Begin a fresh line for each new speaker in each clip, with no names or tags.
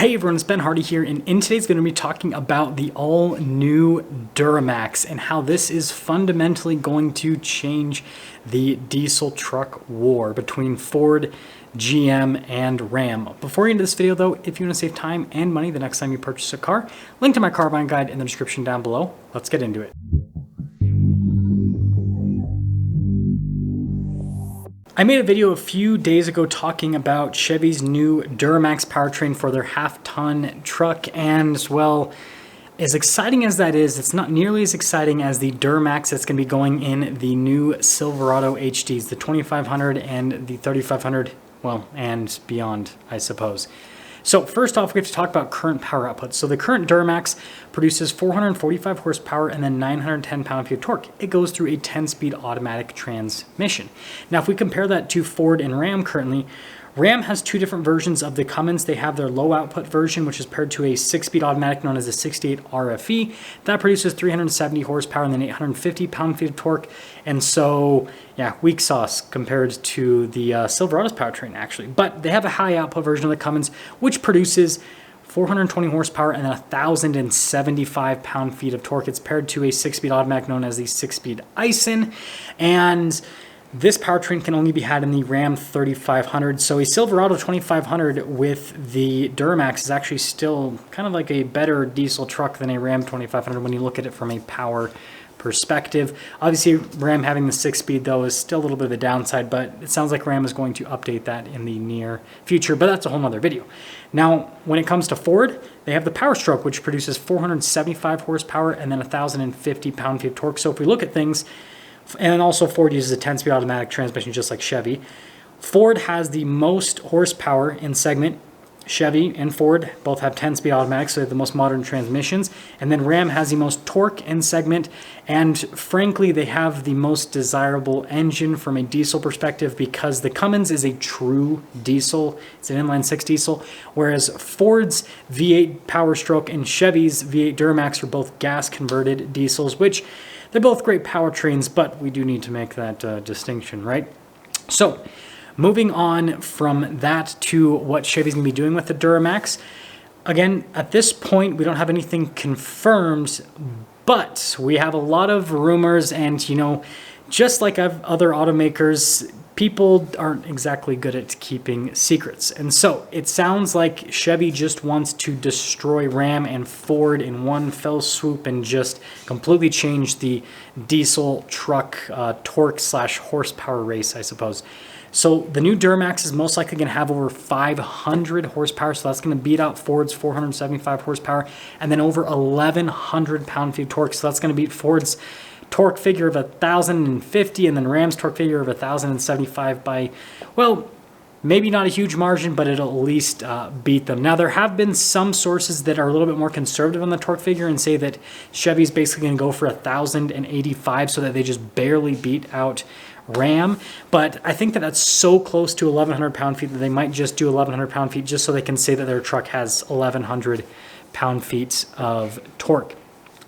Hey everyone, it's Ben Hardy here, and in today's video, I'm going to be talking about the all-new Duramax and how this is fundamentally going to change the diesel truck war between Ford, GM, and Ram. Before we get into this video though, if you want to save time and money the next time you purchase a car, link to my car buying guide in the description down below. Let's get into it. I made a video a few days ago talking about Chevy's new Duramax powertrain for their half-ton truck, and well, as exciting as that is, it's not nearly as exciting as the Duramax that's going to be going in the new Silverado HDs, the 2500 and the 3500, well, and beyond, I suppose. So first off, we have to talk about current power output. So the current Duramax produces 445 horsepower and then 910 pound-feet of torque. It goes through a 10-speed automatic transmission. Now, if we compare that to Ford and Ram currently, Ram has two different versions of the Cummins. They have their low output version, which is paired to a 6-speed automatic known as a 68 RFE. That produces 370 horsepower and then 850 pound-feet of torque. And so, yeah, weak sauce compared to the Silverado's powertrain, actually. But they have a high output version of the Cummins, which produces 420 horsepower and then 1,075 pound-feet of torque. It's paired to a 6-speed automatic known as the 6-speed Ison. And this powertrain can only be had in the Ram 3500. So a Silverado 2500 with the Duramax is actually still kind of like a better diesel truck than a Ram 2500 when you look at it from a power perspective. Obviously, Ram having the 6-speed though is still a little bit of a downside, but it sounds like Ram is going to update that in the near future, but that's a whole nother video. Now, when it comes to Ford, they have the Power Stroke, which produces 475 horsepower and then 1,050 pound-feet of torque. So if we look at things, and also Ford uses a 10-speed automatic transmission just like Chevy. Ford has the most horsepower in segment. Chevy and Ford both have 10-speed automatics, so they have the most modern transmissions. And then Ram has the most torque in segment, and frankly, they have the most desirable engine from a diesel perspective because the Cummins is a true diesel. It's an inline-six diesel, whereas Ford's V8 Power Stroke and Chevy's V8 Duramax are both gas-converted diesels, which they're both great powertrains, but we do need to make that distinction, right? So, moving on from that to what Chevy's going to be doing with the Duramax. Again, at this point, we don't have anything confirmed, but we have a lot of rumors, and you know, just like other automakers, people aren't exactly good at keeping secrets. And so it sounds like Chevy just wants to destroy Ram and Ford in one fell swoop and just completely change the diesel truck torque / horsepower race, I suppose. So the new Duramax is most likely going to have over 500 horsepower, so that's going to beat out Ford's 475 horsepower, and then over 1,100 pound-feet of torque, so that's going to beat Ford's torque figure of 1,050 and then Ram's torque figure of 1,075 by, well, maybe not a huge margin, but it'll at least beat them. Now, there have been some sources that are a little bit more conservative on the torque figure and say that Chevy's basically going to go for 1,085 so that they just barely beat out Ram, but I think that that's so close to 1,100 pound-feet that they might just do 1,100 pound-feet just so they can say that their truck has 1,100 pound-feet of torque.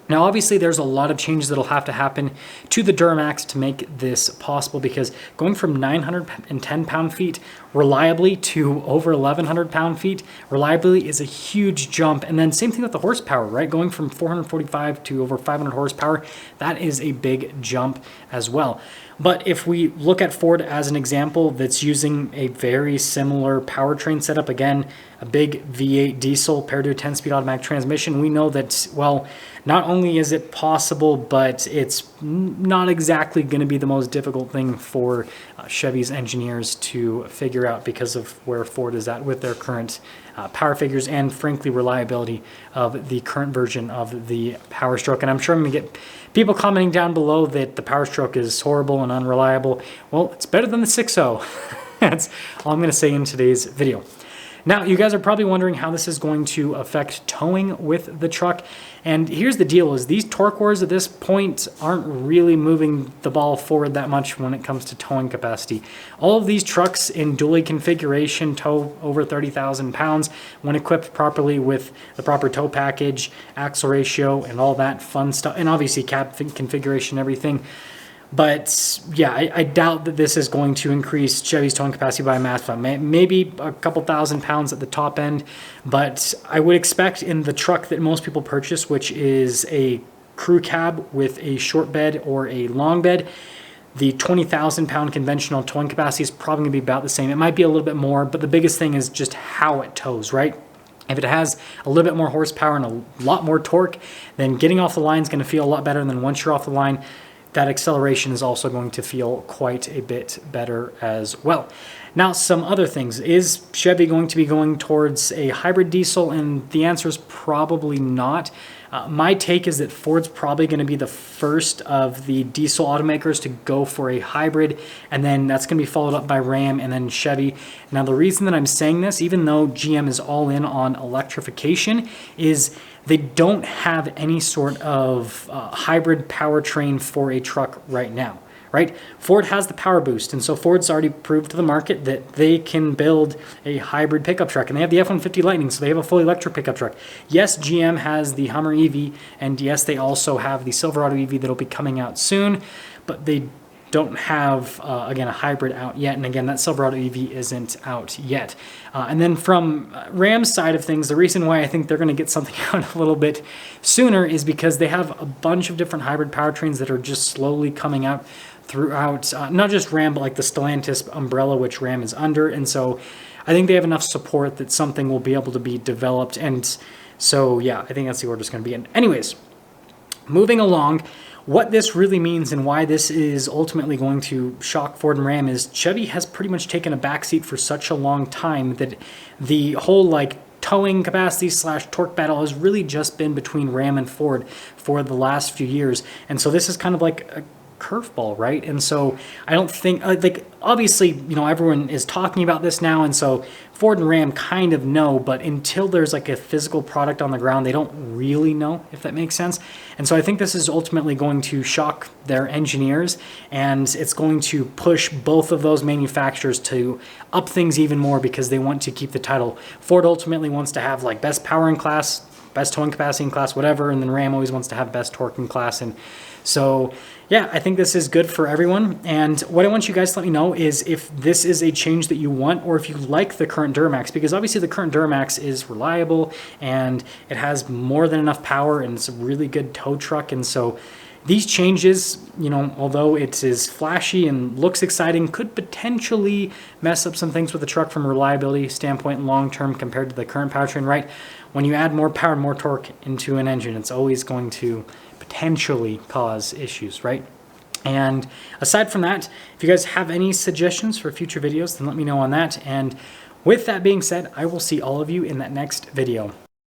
Now, obviously, there's a lot of changes that'll have to happen to the Duramax to make this possible, because going from 910 pound-feet reliably to over 1,100 pound-feet reliably is a huge jump. And then same thing with the horsepower, right? Going from 445 to over 500 horsepower, that is a big jump as well. But if we look at Ford as an example that's using a very similar powertrain setup, again, a big V8 diesel paired to a 10-speed automatic transmission, we know that, well, not only is it possible, but it's not exactly going to be the most difficult thing for Chevy's engineers to figure out because of where Ford is at with their current power figures and, frankly, reliability of the current version of the Power Stroke. And I'm sure I'm going to get people commenting down below that the Power Stroke is horrible and unreliable. Well, it's better than the 6.0. That's all I'm going to say in today's video. Now, you guys are probably wondering how this is going to affect towing with the truck. And here's the deal, is these torque wars at this point aren't really moving the ball forward that much when it comes to towing capacity. All of these trucks in dually configuration tow over 30,000 pounds when equipped properly with the proper tow package, axle ratio, and all that fun stuff. And obviously cab configuration, everything. But yeah, I doubt that this is going to increase Chevy's towing capacity by a massive amount. Maybe a couple thousand pounds at the top end, but I would expect in the truck that most people purchase, which is a crew cab with a short bed or a long bed, the 20,000 pound conventional towing capacity is probably gonna be about the same. It might be a little bit more, but the biggest thing is just how it tows, right? If it has a little bit more horsepower and a lot more torque, then getting off the line is gonna feel a lot better. And then once you're off the line, that acceleration is also going to feel quite a bit better as well. Now, some other things. Is Chevy going to be going towards a hybrid diesel? And the answer is probably not. My take is that Ford's probably going to be the first of the diesel automakers to go for a hybrid, and then that's going to be followed up by Ram and then Chevy. Now, the reason that I'm saying this, even though GM is all in on electrification, is they don't have any sort of hybrid powertrain for a truck right now, right? Ford has the power boost, and so Ford's already proved to the market that they can build a hybrid pickup truck, and they have the F-150 Lightning, so they have a fully electric pickup truck. Yes, GM has the Hummer EV, and yes, they also have the Silverado EV that'll be coming out soon, but they don't have, again, a hybrid out yet. And again, that Silverado EV isn't out yet. And then from Ram's side of things, the reason why I think they're going to get something out a little bit sooner is because they have a bunch of different hybrid powertrains that are just slowly coming out throughout, not just Ram, but like the Stellantis umbrella, which Ram is under. And so I think they have enough support that something will be able to be developed. And so, yeah, I think that's the order it's going to be in. Anyways, moving along, what this really means and why this is ultimately going to shock Ford and Ram is Chevy has pretty much taken a backseat for such a long time that the whole like towing capacity / torque battle has really just been between Ram and Ford for the last few years. And so this is kind of like a curveball, right? And so I don't think, like, obviously, you know, everyone is talking about this now, and so Ford and Ram kind of know, but until there's like a physical product on the ground, they don't really know, if that makes sense. And so I think this is ultimately going to shock their engineers, and it's going to push both of those manufacturers to up things even more because they want to keep the title. Ford ultimately wants to have like best power in class, best towing capacity in class, whatever, and then Ram always wants to have best torque in class. And so, yeah, I think this is good for everyone. And what I want you guys to let me know is if this is a change that you want, or if you like the current Duramax, because obviously the current Duramax is reliable and it has more than enough power and it's a really good tow truck. And so these changes, you know, although it is flashy and looks exciting, could potentially mess up some things with the truck from a reliability standpoint long-term compared to the current powertrain, right? When you add more power and more torque into an engine, it's always going to potentially cause issues, right? And aside from that, if you guys have any suggestions for future videos, then let me know on that. And with that being said, I will see all of you in that next video.